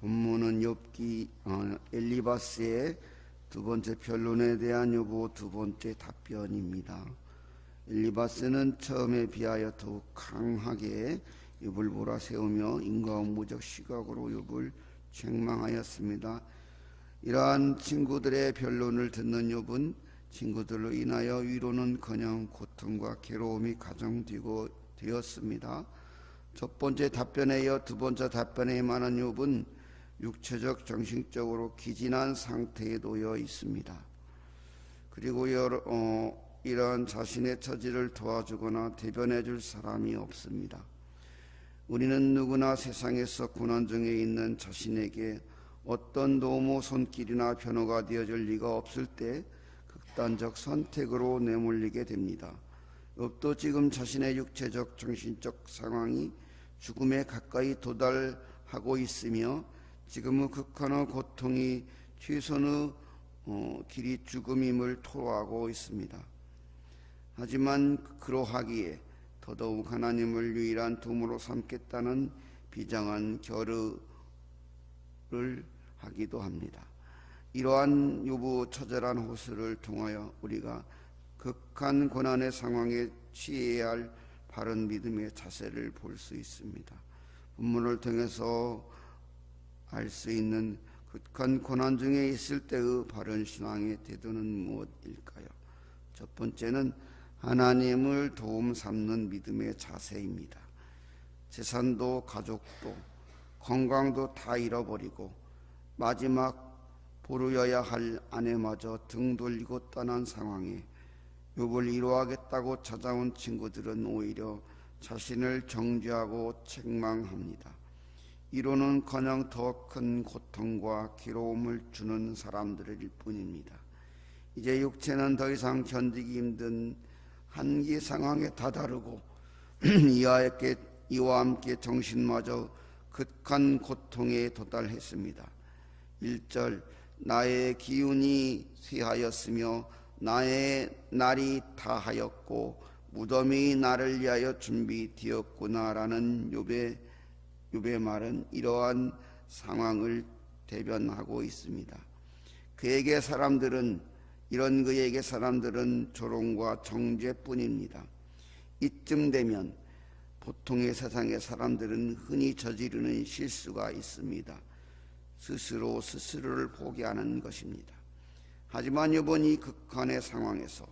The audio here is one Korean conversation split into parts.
본문은 욥기 엘리바스의 두 번째 변론에 대한 요구 두 번째 답변입니다. 엘리바스는 처음에 비하여 더욱 강하게 욥을 몰아세우며 인과응보적 시각으로 욥을 책망하였습니다. 이러한 친구들의 변론을 듣는 욥은 친구들로 인하여 위로는커녕 고통과 괴로움이 가중되고 되었습니다. 첫 번째 답변에 이어 두 번째 답변에 임하는 욥은 육체적 정신적으로 기진한 상태에 놓여 있습니다. 그리고 이러한 자신의 처지를 도와주거나 대변해 줄 사람이 없습니다. 우리는 누구나 세상에서 고난 중에 있는 자신에게 어떤 도움의 손길이나 변호가 되어줄 리가 없을 때 극단적 선택으로 내몰리게 됩니다. 욥도 지금 자신의 육체적 정신적 상황이 죽음에 가까이 도달하고 있으며 지금은 극한의 고통이 최선의 길이 죽음임을 토로하고 있습니다. 하지만 그러하기에 더더욱 하나님을 유일한 도움으로 삼겠다는 비장한 결의를 하기도 합니다. 이러한 욥의 처절한 호소를 통하여 우리가 극한 고난의 상황에 취해야 할 바른 믿음의 자세를 볼 수 있습니다. 본문을 통해서 알 수 있는 극한 고난 중에 있을 때의 바른 신앙의 태도는 무엇일까요? 첫 번째는 하나님을 도움 삼는 믿음의 자세입니다. 재산도 가족도 건강도 다 잃어버리고 마지막 보루여야 할 아내마저 등 돌리고 떠난 상황에 욥을 위로하겠다고 찾아온 친구들은 오히려 자신을 정죄하고 책망합니다. 위로는커녕 더 큰 고통과 괴로움을 주는 사람들일 뿐입니다. 이제 육체는 더 이상 견디기 힘든 한계 상황에 다다르고 이와 함께 정신마저 극한 고통에 도달했습니다. 1절 나의 기운이 쇠하였으며 나의 날이 다하였고 무덤이 나를 위하여 준비되었구나라는 욥의 말은 이러한 상황을 대변하고 있습니다. 그에게 사람들은 조롱과 정죄뿐입니다. 이쯤 되면 보통의 세상의 사람들은 흔히 저지르는 실수가 있습니다. 스스로를 포기하는 것입니다. 하지만 욥은 이 극한의 상황에서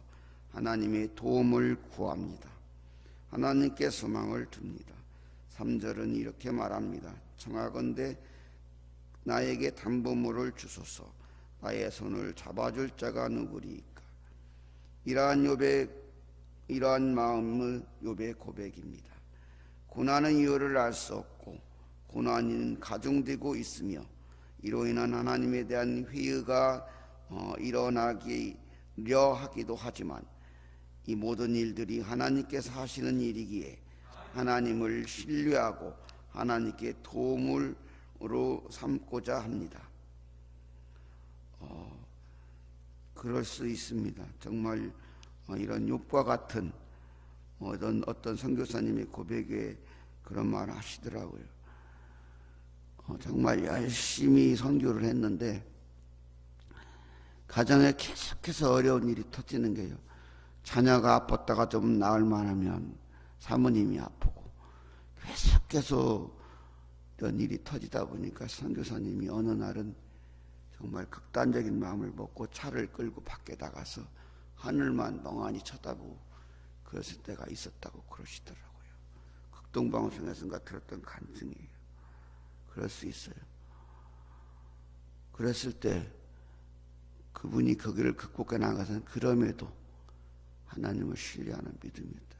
하나님의 도움을 구합니다. 하나님께 소망을 둡니다. 3절은 이렇게 말합니다. 청하건대 나에게 담보물을 주소서. 나의 손을 잡아줄 자가 누구리이까. 이러한 마음은 욥의 고백입니다. 고난의 이유를 알 수 없고 고난은 가중되고 있으며 이로 인한 하나님에 대한 회의가 일어나기려 하기도 하지만 이 모든 일들이 하나님께서 하시는 일이기에 하나님을 신뢰하고 하나님께 도움으로 삼고자 합니다. 그럴 수 있습니다. 정말 이런 욥과 같은 어떤 선교사님의 고백에 그런 말을 하시더라고요. 정말 열심히 선교를 했는데 가정에 계속해서 어려운 일이 터지는 게요. 자녀가 아팠다가 좀 나을 만하면 사모님이 아프고 계속해서 이런 일이 터지다 보니까 선교사님이 어느 날은 정말 극단적인 마음을 먹고 차를 끌고 밖에 나가서 하늘만 멍하니 쳐다보고 그랬을 때가 있었다고 그러시더라고요. 극동방송에서인가 들었던 간증이에요. 그럴 수 있어요. 그랬을 때 그분이 거기를 극복해 나가서는 그럼에도 하나님을 신뢰하는 믿음이었다.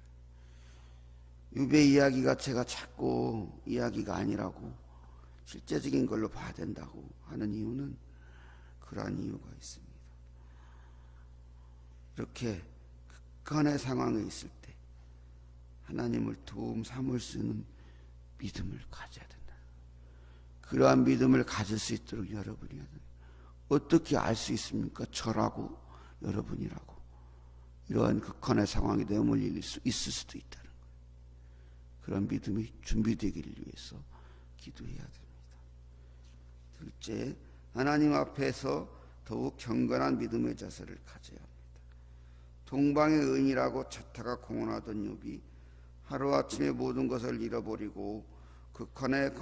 욥의 이야기가 제가 자꾸 이야기가 아니라고 실제적인 걸로 봐야 된다고 하는 이유는 그러한 이유가 있습니다. 이렇게 극한의 상황에 있을 때 하나님을 도움 삼을 수 있는 믿음을 가져야 된다. 그러한 믿음을 가질 수 있도록 여러분이 해야 된다. 어떻게 알 수 있습니까? 저라고 여러분이라고 이러한 극한의 상황에 내몰릴 수 있을 수도 있다는 거예요. 그런 믿음이 준비되기를 위해서 기도해야 됩니다. 둘째, 하나님 앞에서 더욱 경건한 믿음의 자세를 가져야 합니다. 동방의 의인이라고 자타가 공언하던 욥이 하루아침에 모든 것을 잃어버리고 극한의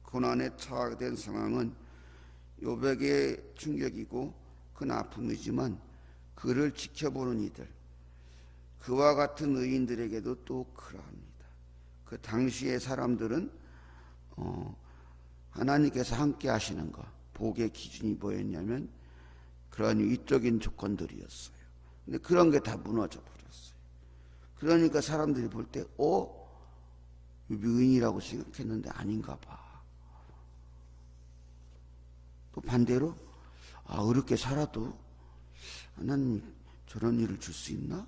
고난에 처하게 된 상황은 욥에게 충격이고 큰 아픔이지만 그를 지켜보는 이들, 그와 같은 의인들에게도 또 그러합니다. 그 당시의 사람들은 하나님께서 함께 하시는 것, 복의 기준이 뭐였냐면 그러한 위적인 조건들이었어요. 근데 그런 게 다 무너져 버렸어요. 그러니까 사람들이 볼 때 의인이라고 생각했는데 아닌가 봐. 또 반대로 어렵게 살아도 하나님이 저런 일을 줄 수 있나?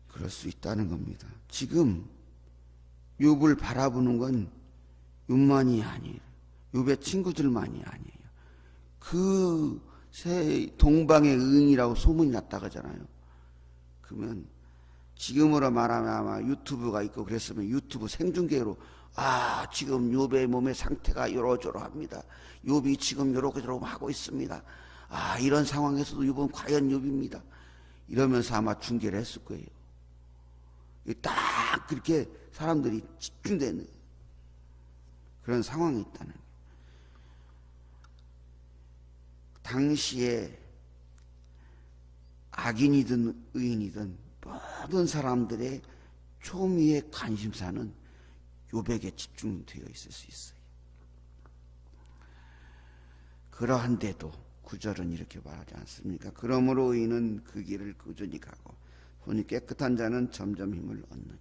그럴 수 있다는 겁니다. 지금 욥을 바라보는 건 욥만이 아니에요. 욥의 친구들만이 아니에요. 그 새 동방의 의인이라고 소문이 났다 그러잖아요. 그러면 지금으로 말하면 아마 유튜브가 있고 그랬으면 유튜브 생중계로 지금 욥의 몸의 상태가 요러저러합니다. 욥이 지금 요렇게 하고 있습니다. 이런 상황에서도 욥은 과연 욥입니다. 이러면서 아마 중계를 했을 거예요. 딱 그렇게 사람들이 집중되는 그런 상황이 있다는 거예요. 당시에 악인이든 의인이든 모든 사람들의 초미의 관심사는 욥에게 집중되어 있을 수 있어요. 그러한데도 구절은 이렇게 말하지 않습니까? 그러므로 의인은 그 길을 꾸준히 가고 손이 깨끗한 자는 점점 힘을 얻느니라.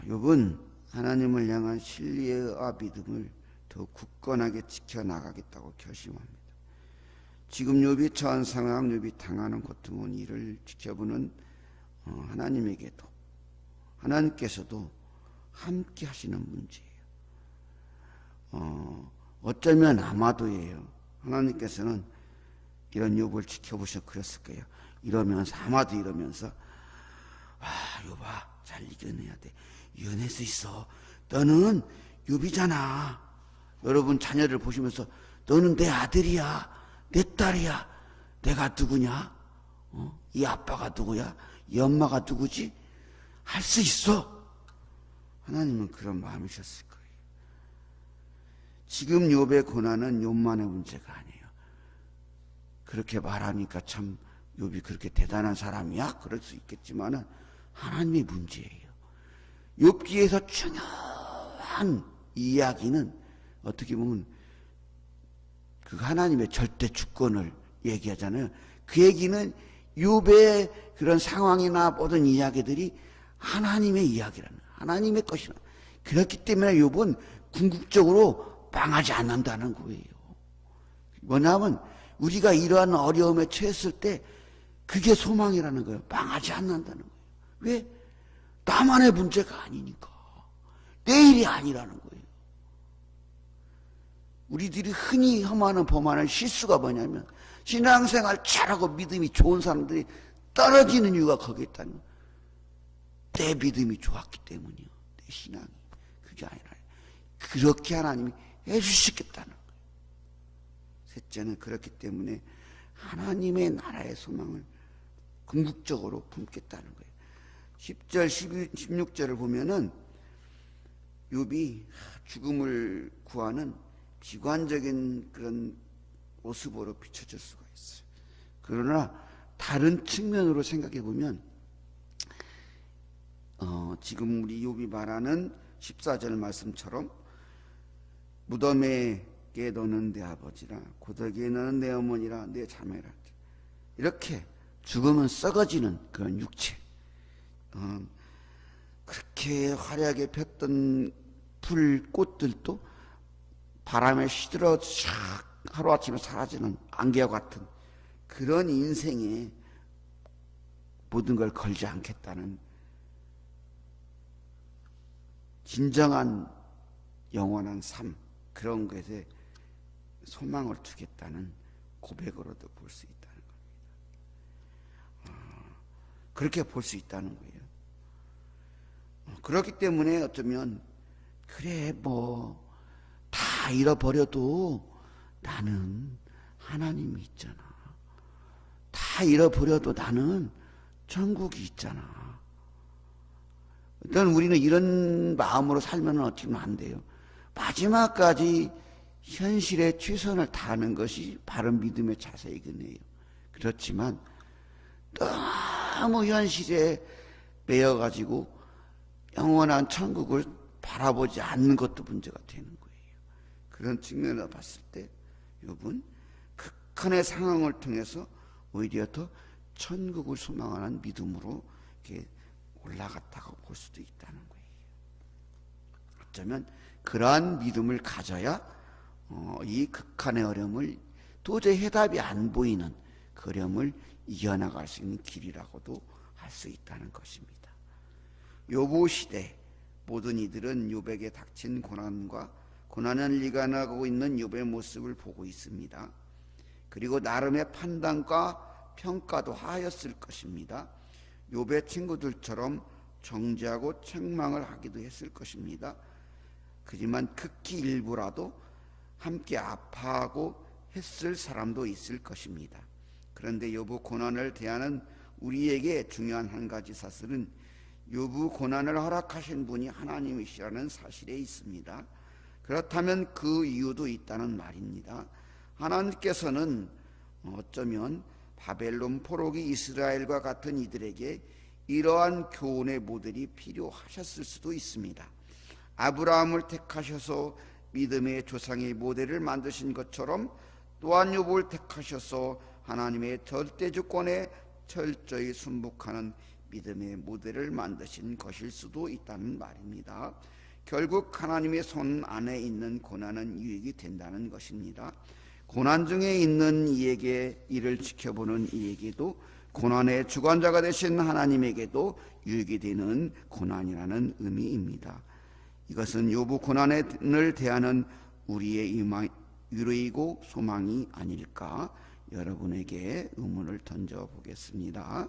욥은 하나님을 향한 신뢰와 믿음을 더 굳건하게 지켜나가겠다고 결심합니다. 지금 욥이 처한 상황, 욥이 당하는 고통은 이를 지켜보는 하나님에게도 하나님께서도 함께 하시는 문제예요. 어쩌면 아마도예요. 하나님께서는 이런 욥을 지켜보셔 그랬을 거예요. 이러면서 아마도 이러면서 욥아 잘 이겨내야 돼. 이겨낼 수 있어. 너는 욥이잖아. 여러분 자녀를 보시면서 너는 내 아들이야. 내 딸이야. 내가 누구냐? 이 아빠가 누구야? 이 엄마가 누구지? 할 수 있어. 하나님은 그런 마음이셨을 거예요. 지금 욥의 고난은 욥만의 문제가 아니에요. 그렇게 말하니까 참 욥이 그렇게 대단한 사람이야? 그럴 수 있겠지만은 하나님의 문제예요. 욥기에서 중요한 이야기는 어떻게 보면 그 하나님의 절대 주권을 얘기하잖아요. 그 얘기는 욥의 그런 상황이나 모든 이야기들이 하나님의 이야기라는, 하나님의 것이라. 그렇기 때문에 욥은 궁극적으로 망하지 않는다는 거예요. 뭐냐면 우리가 이러한 어려움에 처했을 때 그게 소망이라는 거예요. 망하지 않는다는 거예요. 왜? 나만의 문제가 아니니까. 내 일이 아니라는 거예요. 우리들이 흔히 험하는 범하는 실수가 뭐냐면 신앙생활 잘하고 믿음이 좋은 사람들이 떨어지는 이유가 거기에 있다는 거예요. 내 믿음이 좋았기 때문이요. 내 신앙이. 그게 아니라 그렇게 하나님이 해주시겠다는 거예요. 셋째는 그렇기 때문에 하나님의 나라의 소망을 궁극적으로 품겠다는 거예요. 10절, 16절을 보면은 욥이 죽음을 구하는 비관적인 그런 모습으로 비춰질 수가 있어요. 그러나 다른 측면으로 생각해 보면 지금 우리 욥이 말하는 14절 말씀처럼 무덤에 너는 내 아버지라 고더기에 너는 내 어머니라 내 자매라 이렇게 죽으면 썩어지는 그런 육체, 그렇게 화려하게 폈던 불꽃들도 바람에 시들어 샥 하루아침에 사라지는 안개와 같은 그런 인생에 모든 걸 걸지 않겠다는 진정한 영원한 삶, 그런 것에 소망을 두겠다는 고백으로도 볼 수 있다는 겁니다. 그렇게 볼 수 있다는 거예요. 그렇기 때문에 어쩌면 그래 뭐 다 잃어버려도 나는 하나님이 있잖아. 다 잃어버려도 나는 천국이 있잖아. 일단 우리는 이런 마음으로 살면 어떻게 하면 안 돼요. 마지막까지 현실에 최선을 다하는 것이 바른 믿음의 자세이긴 해요. 그렇지만 너무 현실에 매여가지고 영원한 천국을 바라보지 않는 것도 문제가 되는 거예요. 그런 측면으로 봤을 때 여러분 극한의 상황을 통해서 오히려 더 천국을 소망하는 믿음으로 이렇게 올라갔다고 볼 수도 있다는 거예요. 어쩌면 그러한 믿음을 가져야 이 극한의 어려움을 도저히 해답이 안 보이는 그 어려움을 이겨나갈 수 있는 길이라고도 할 수 있다는 것입니다. 욥의 시대 모든 이들은 욥에게 닥친 고난을 이겨나가고 있는 욥의 모습을 보고 있습니다. 그리고 나름의 판단과 평가도 하였을 것입니다. 욥의 친구들처럼 정죄하고 책망을 하기도 했을 것입니다. 하지만 극히 일부라도 함께 아파하고 했을 사람도 있을 것입니다. 그런데 욥의 고난을 대하는 우리에게 중요한 한 가지 사실은 욥의 고난을 허락하신 분이 하나님이시라는 사실에 있습니다. 그렇다면 그 이유도 있다는 말입니다. 하나님께서는 어쩌면 바벨론 포로기 이스라엘과 같은 이들에게 이러한 교훈의 모델이 필요하셨을 수도 있습니다. 아브라함을 택하셔서 믿음의 조상의 모델을 만드신 것처럼 또한 욥을 택하셔서 하나님의 절대주권에 철저히 순복하는 믿음의 모델을 만드신 것일 수도 있다는 말입니다. 결국 하나님의 손 안에 있는 고난은 유익이 된다는 것입니다. 고난 중에 있는 이에게 이를 지켜보는 이에게도 고난의 주관자가 되신 하나님에게도 유익이 되는 고난이라는 의미입니다. 이것은 욥의 고난을 대하는 우리의 위로이고 소망이 아닐까 여러분에게 의문을 던져보겠습니다.